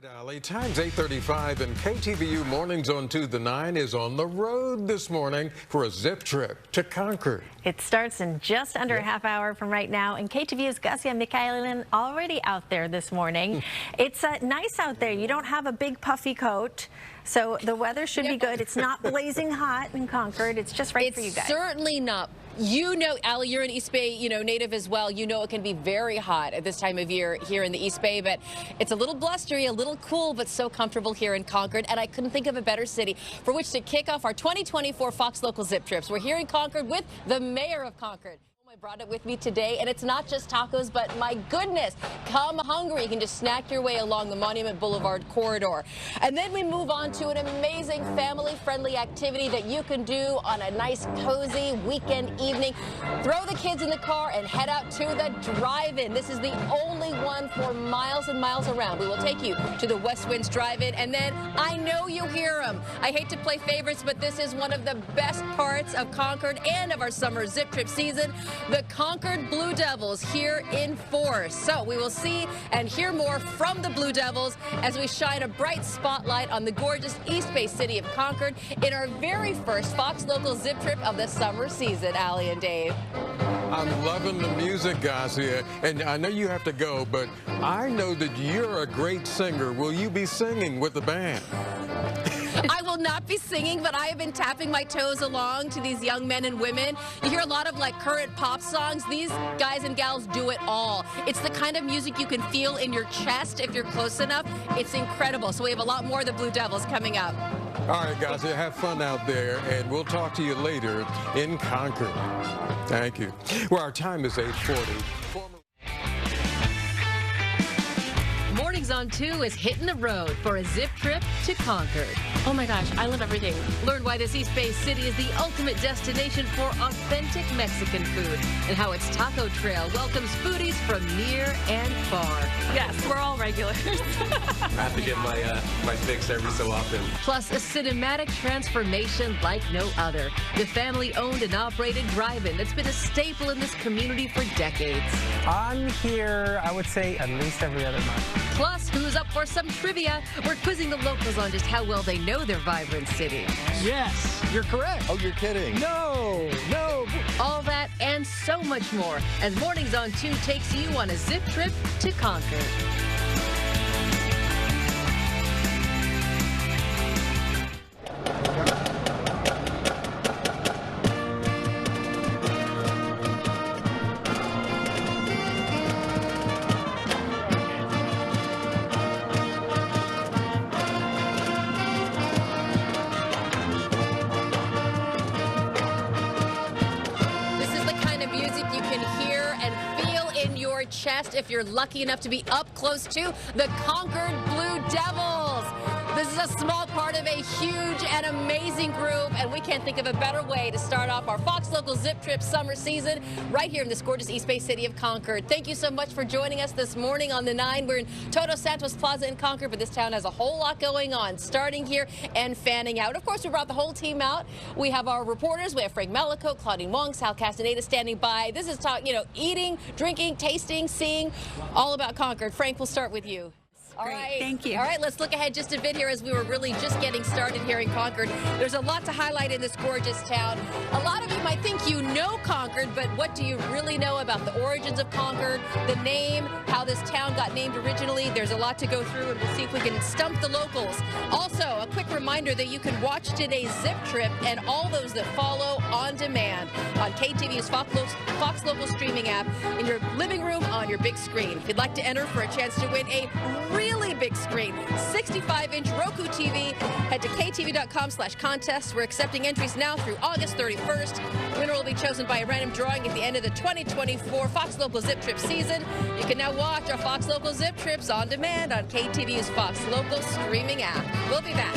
Allie. Time's 8:35 and KTVU Mornings on 2 the 9 is on the road this morning for a zip trip to Concord. It starts in just under a half hour from right now, and KTVU's Gussia Mikhailin already out there this morning. It's nice out there. You don't have a big puffy coat, so the weather should be good. It's not blazing hot in Concord. It's just right for you guys. It's certainly not. You know, Allie, you're an East Bay, native as well. You know it can be very hot at this time of year here in the East Bay, but it's a little blustery, a little cool, but so comfortable here in Concord. And I couldn't think of a better city for which to kick off our 2024 Fox Local Zip Trips. We're here in Concord with the mayor of Concord. I brought it with me today, and it's not just tacos, but my goodness, come hungry. You can just snack your way along the Monument Boulevard corridor. And then we move on to an amazing family-friendly activity that you can do on a nice, cozy weekend evening. Throw the kids in the car and head out to the drive-in. This is the only one for miles and miles around. We will take you to the West Winds Drive-In, and then I know you hear them. I hate to play favorites, but this is one of the best parts of Concord and of our summer zip trip season. The Concord Blue Devils here in force. So we will see and hear more from the Blue Devils as we shine a bright spotlight on the gorgeous East Bay city of Concord in our very first Fox Local Zip Trip of the summer season, Allie and Dave. I'm loving the music, Gussia, and I know you have to go, but I know that you're a great singer. Will you be singing with the band? I will not be singing, but I have been tapping my toes along to these young men and women. You hear a lot of current pop songs. These guys and gals do it all. It's the kind of music you can feel in your chest if you're close enough. It's incredible. So we have a lot more of the Blue Devils coming up. All right, Gussia, have fun out there, and we'll talk to you later in Concord. Thank you. Well, our time is 8:40. Mornings on 2 is hitting the road for a zip trip to Concord. Oh my gosh, I love everything. Learn why this East Bay city is the ultimate destination for authentic Mexican food and how its taco trail welcomes foodies from near and far. Yes, we're all regulars. I have to get my fix every so often. Plus a cinematic transformation like no other. The family-owned and operated drive-in that's been a staple in this community for decades. I'm here, I would say, at least every other month. Plus, who's up for some trivia? We're quizzing the locals on just how well they know their vibrant city. Yes, you're correct. Oh, you're kidding. No. All that and so much more as Mornings on 2 takes you on a zip trip to Concord. Chest if you're lucky enough to be up close to the Concord Blue Devils. This is a small part of a huge and amazing group, and we can't think of a better way to start off our Fox Local Zip Trip summer season right here in this gorgeous East Bay city of Concord. Thank you so much for joining us this morning on the 9. We're in Todos Santos Plaza in Concord, but this town has a whole lot going on, starting here and fanning out. Of course, we brought the whole team out. We have our reporters. We have Frank Malico, Claudine Wong, Sal Castaneda standing by. This is talk, eating, drinking, tasting, seeing, all about Concord. Frank, we'll start with you. All right. Thank you. All right, let's look ahead just a bit here as we were really just getting started here in Concord. There's a lot to highlight in this gorgeous town. A lot of you might think you know Concord, but what do you really know about the origins of Concord, the name, how this town got named originally? There's a lot to go through, and we'll see if we can stump the locals. Also, a quick reminder that you can watch today's zip trip and all those that follow on demand on KTVU's Fox Local streaming app in your living room on your big screen. If you'd like to enter for a chance to win a really big screen, 65-inch Roku TV, head to ktv.com/contest. We're accepting entries now through August 31st. The winner will be chosen by a random drawing at the end of the 2024 Fox Local Zip Trip season. You can now watch our Fox Local Zip Trips on demand on KTVU's Fox Local streaming app. We'll be back.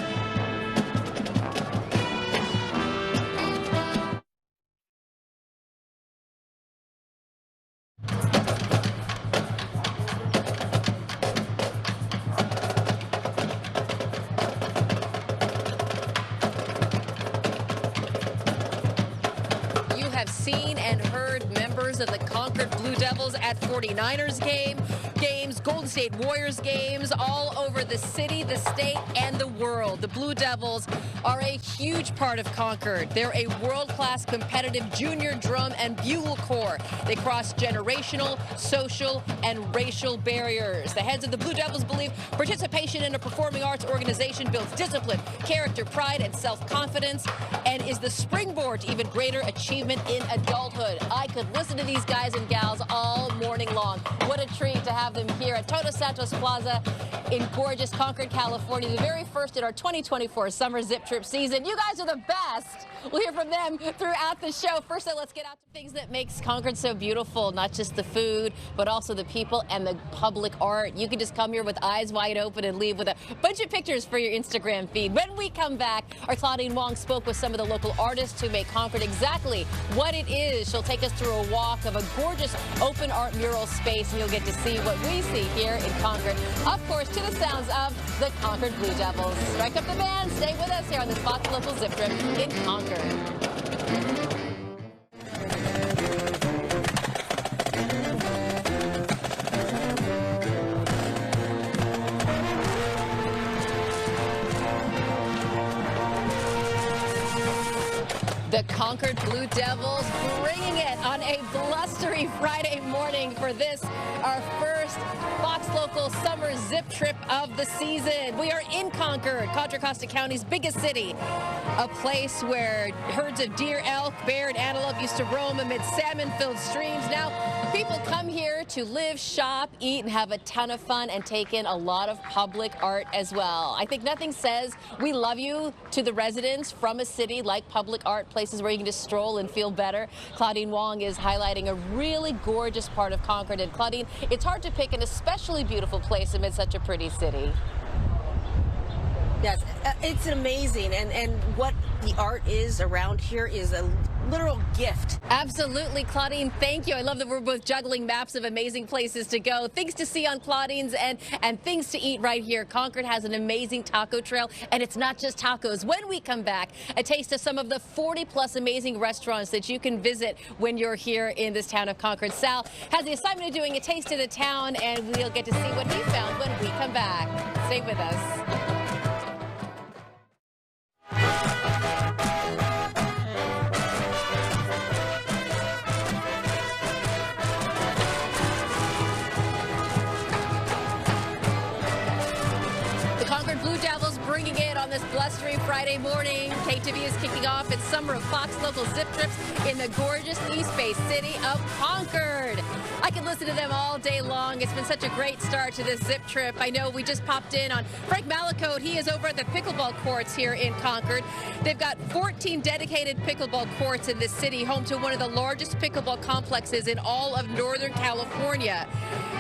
Seen and heard members of the Concord Blue Devils at 49ers game. games, Golden State Warriors games all over the city, the state, and the world. The Blue Devils are a huge part of Concord. They're a world-class competitive junior drum and bugle corps. They cross generational, social, and racial barriers. The heads of the Blue Devils believe participation in a performing arts organization builds discipline, character, pride, and self-confidence, and is the springboard to even greater achievement in adulthood. I could listen to these guys and gals all morning long. What a treat to have them here at Todos Santos Plaza in gorgeous Concord, California, the very first in our 2024 summer zip trip season. You guys are the best. We'll hear from them throughout the show. First, let's get out to things that makes Concord so beautiful, not just the food, but also the people and the public art. You can just come here with eyes wide open and leave with a bunch of pictures for your Instagram feed. When we come back, our Claudine Wong spoke with some of the local artists who make Concord exactly what it is. She'll take us through a walk of a gorgeous open art mural space, and you'll get to see what we see here in Concord. Of course, to the sounds of the Concord Blue Devils. Strike up the band. Stay with us here on this Fox Local Zip Trip in Concord. The Concord Blue Devils bringing it on a blustery Friday morning for this, our first Fox Local summer zip trip of the season. We are in Concord, Contra Costa County's biggest city, a place where herds of deer, elk, bear, and antelope used to roam amid salmon-filled streams. Now, people come here to live, shop, eat, and have a ton of fun and take in a lot of public art as well. I think nothing says we love you to the residents from a city like public art, places where you can just stroll and feel better. Claudine Wong is highlighting a really gorgeous part of Concord. And Claudine, it's hard to pick an especially beautiful place amid such a pretty city. Yes, it's amazing, and what the art is around here is a literal gift. Absolutely, Claudine, thank you. I love that we're both juggling maps of amazing places to go, things to see on Claudine's, and things to eat right here. Concord has an amazing taco trail, and it's not just tacos. When we come back, a taste of some of the 40-plus amazing restaurants that you can visit when you're here in this town of Concord. Sal has the assignment of doing a taste of the town, and we'll get to see what he found when we come back. Stay with us. Blue Devils bringing it on this blustery Friday morning. KTVU is kicking off its summer of Fox Local Zip Trips in the gorgeous East Bay city of Concord. I can listen to them all day long. It's been such a great start to this zip trip. I know we just popped in on Frank Malacote. He is over at the pickleball courts here in Concord. They've got 14 dedicated pickleball courts in this city, home to one of the largest pickleball complexes in all of Northern California.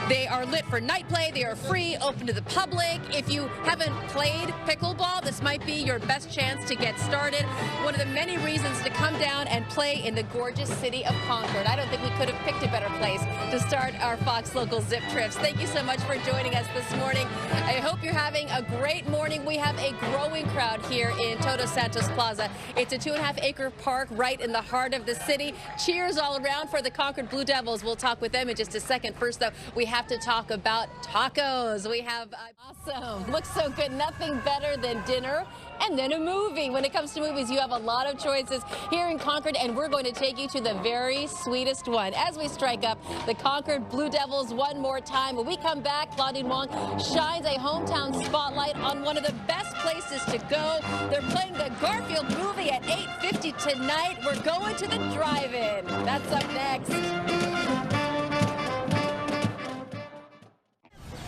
They are lit for night play. They are free, open to the public. If you haven't played pickleball, this might be your best chance to get started. One of the many reasons to come down and play in the gorgeous city of Concord. I don't think we could have picked a better place to start our Fox Local Zip Trips. Thank you so much for joining us this morning. I hope you're having a great morning. We have a growing crowd here in Todos Santos Plaza. It's a 2.5-acre park right in the heart of the city. Cheers all around for the Concord Blue Devils. We'll talk with them in just a second. First, though, we have to talk about tacos. We have awesome. Looks so good. Nothing better than dinner and then a movie. When it comes to movies, you have a lot of choices here in Concord, and we're going to take you to the very sweetest one as we strike up the Concord Blue Devils one more time. When we come back, Claudine Wong shines a hometown spotlight on one of the best places to go. They're playing the Garfield movie at 8:50 tonight. We're going to the drive-in. That's up next.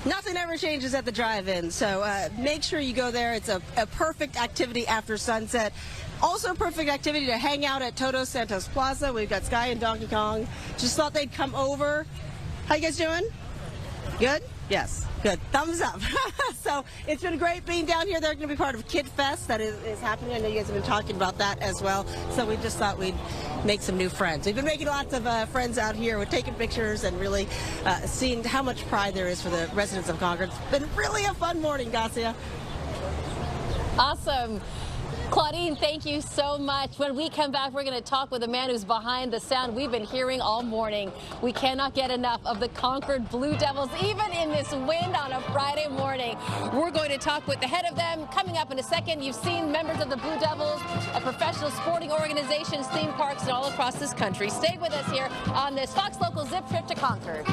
Nothing ever changes at the drive-in, so make sure you go there. It's a perfect activity after sunset. Also perfect activity to hang out at Todos Santos Plaza. We've got Sky and Donkey Kong. Just thought they'd come over. How you guys doing? Good? Yes. Good. Thumbs up. So it's been great being down here. They're going to be part of Kid Fest that is happening. I know you guys have been talking about that as well. So we just thought we'd make some new friends. We've been making lots of friends out here. We're taking pictures and really seeing how much pride there is for the residents of Concord. It's been really a fun morning, Garcia. Awesome. Claudine, thank you so much. When we come back, we're going to talk with a man who's behind the sound we've been hearing all morning. We cannot get enough of the Concord Blue Devils, even in this wind on a Friday morning. We're going to talk with the head of them coming up in a second. You've seen members of the Blue Devils at professional sporting organizations, theme parks, and all across this country. Stay with us here on this Fox Local Zip Trip to Concord.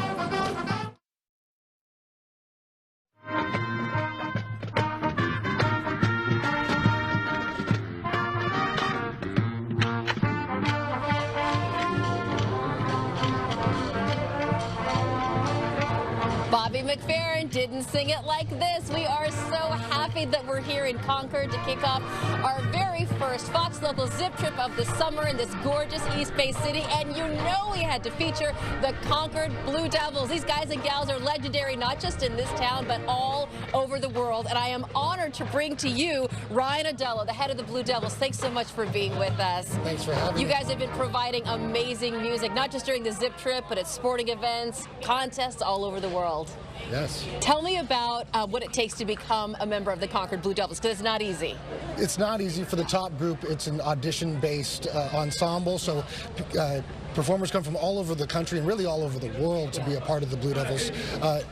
Bobby McFerrin didn't sing it like this. We are so happy that we're here in Concord to kick off our very first Fox Local Zip Trip of the summer in this gorgeous East Bay city. And you know we had to feature the Concord Blue Devils. These guys and gals are legendary, not just in this town, but all over the world. And I am honored to bring to you Ryan Adello, the head of the Blue Devils. Thanks so much for being with us. Thanks for having me. You guys have been providing amazing music, not just during the Zip Trip, but at sporting events, contests all over the world. Yes. Tell me about what it takes to become a member of the Concord Blue Devils, because it's not easy. It's not easy for the top group. It's an audition-based ensemble, so performers come from all over the country and really all over the world to be a part of the Blue Devils.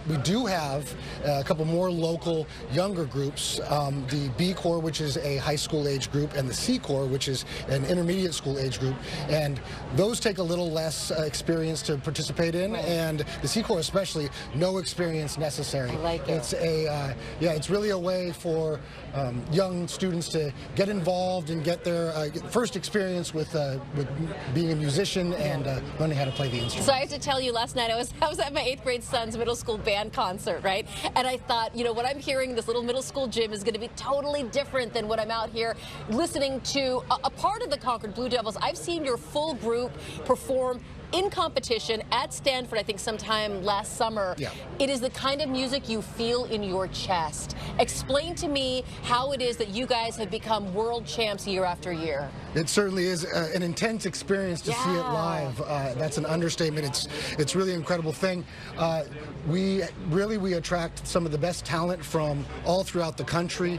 We do have a couple more local younger groups, the B Corps, which is a high school age group, and the C Corps, which is an intermediate school age group, and those take a little less experience to participate in, and the C Corps especially, no experience necessary. I like it. It's really a way for young students to get involved and get their first experience with being a musician and learning how to play the instrument. So I have to tell you, last night I was at my 8th grade son's middle school band concert, right? And I thought, you know, what I'm hearing in this little middle school gym is going to be totally different than what I'm out here listening to. A part of the Concord Blue Devils, I've seen your full group perform in competition at Stanford, I think sometime last summer. Yeah. It is the kind of music you feel in your chest. Explain to me how it is that you guys have become world champs year after year. It certainly is an intense experience to see it live. That's an understatement. It's really an incredible thing. We attract some of the best talent from all throughout the country.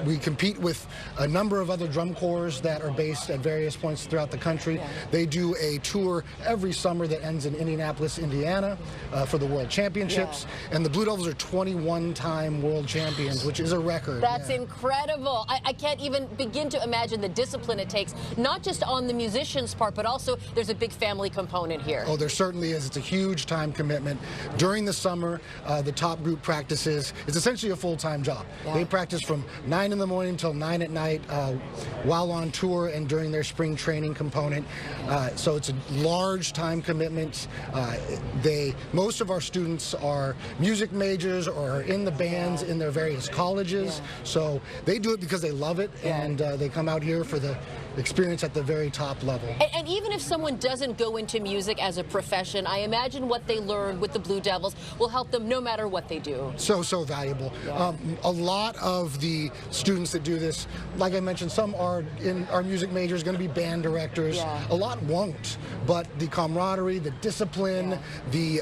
We compete with a number of other drum corps that are based at various points throughout the country. Yeah. They do a tour every summer that ends in Indianapolis, Indiana for the World Championships. Yeah. And the Blue Devils are 21-time world champions, which is a record. That's incredible. I can't even begin to imagine the discipline it takes, not just on the musician's part, but also there's a big family component here. Oh, there certainly is. It's a huge time commitment. During the summer, the top group practices. It's essentially a full-time job. Yeah. They practice from 9 in the morning till 9 at night while on tour and during their spring training component. So it's a large time commitment. Most of our students are music majors or are in the bands in their various colleges. Yeah. So they do it because they love it, and they come out here for the experience at the very top level. And even if someone doesn't go into music as a profession, I imagine what they learn with the Blue Devils will help them no matter what they do. So valuable. Yeah. A lot of the students that do this, like I mentioned, some are in our music majors, going to be band directors. Yeah. A lot won't, but the camaraderie, the discipline, the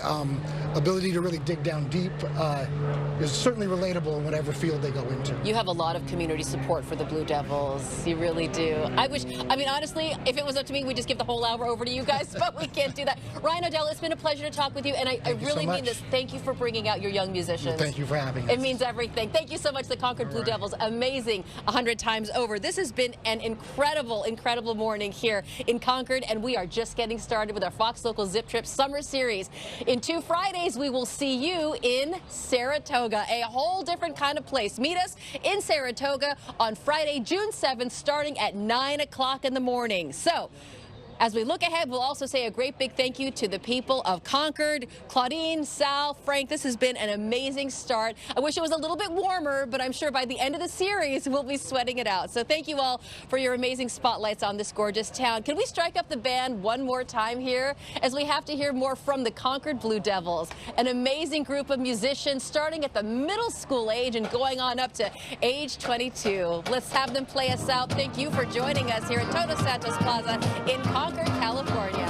ability to really dig down deep is certainly relatable in whatever field they go into. You have a lot of community support for the Blue Devils. You really do. I mean, honestly, if it was up to me, we'd just give the whole hour over to you guys, but we can't do that. Ryan Adello, it's been a pleasure to talk with you, and I really mean this. Thank you for bringing out your young musicians. Well, thank you for having us. It means everything. Thank you so much, the Concord Blue Devils. Amazing 100 times over. This has been an incredible, incredible morning here in Concord, and we are just getting started with our Fox Local Zip Trip Summer Series. In 2 Fridays, we will see you in Saratoga, a whole different kind of place. Meet us in Saratoga on Friday, June 7th, starting at 9 o'clock in the morning. So, as we look ahead, we'll also say a great big thank you to the people of Concord, Claudine, Sal, Frank. This has been an amazing start. I wish it was a little bit warmer, but I'm sure by the end of the series, we'll be sweating it out. So thank you all for your amazing spotlights on this gorgeous town. Can we strike up the band one more time here, as we have to hear more from the Concord Blue Devils, an amazing group of musicians starting at the middle school age and going on up to age 22. Let's have them play us out. Thank you for joining us here at Todos Santos Plaza in Concord, California.